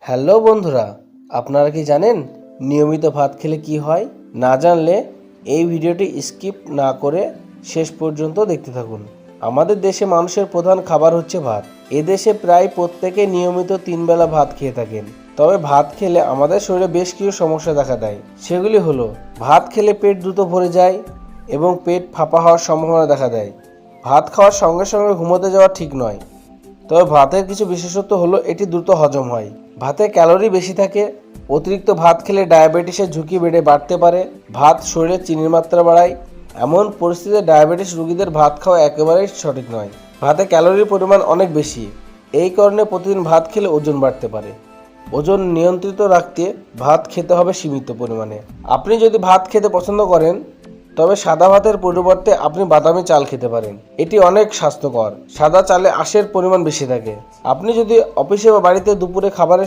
Hello বন্ধুরা, আপনারা কি জানেন নিয়মিত ভাত খেলে কি হয়? না জানলে এই ভিডিওটি স্কিপ না করে শেষ পর্যন্ত দেখতে থাকুন। আমাদের দেশে মানুষের প্রধান খাবার হচ্ছে ভাত। এদেশে প্রায় প্রত্যেকে নিয়মিত 3 বেলা ভাত খেয়ে থাকেন। তবে ভাত খেলে আমাদের শরীরে বেশ কিছু সমস্যা দেখা দেয়। সেগুলি হলো, ভাত খেলে পেট দ্রুত ভরে যায় এবং পেট ফাঁপা হওয়ার সম্ভাবনা দেখা দেয়। ভাত খাওয়ার সঙ্গে সঙ্গে ঘুমোতে যাওয়া ঠিক নয়। তবে ভাতের কিছু বিশেষত্ব হলো এটি দ্রুত হজম হয়। ভাতে ক্যালোরি বেশি থাকে। অতিরিক্ত ভাত খেলে ডায়াবেটিসের ঝুঁকি বাড়তে পারে। ভাত শরীরে চিনির মাত্রা বাড়ায়। এমন পরিস্থিতিতে ডায়াবেটিস রোগীদের ভাত খাওয়া একেবারেই সঠিক নয়। ভাতে ক্যালোরির পরিমাণ অনেক বেশি। এই কারণে প্রতিদিন ভাত খেলে ওজন বাড়তে পারে। ওজন নিয়ন্ত্রিত রাখতে ভাত খেতে হবে সীমিত পরিমাণে। আপনি যদি ভাত খেতে পছন্দ করেন তবে সাদা ভাতের পরিবর্তে আপনি বাদামি চাল খেতে পারেন। এটি অনেক স্বাস্থ্যকর। সাদা চালে আঁশের পরিমাণ বেশি থাকে। আপনি যদি অফিসে বা বাড়িতে দুপুরে খাবারের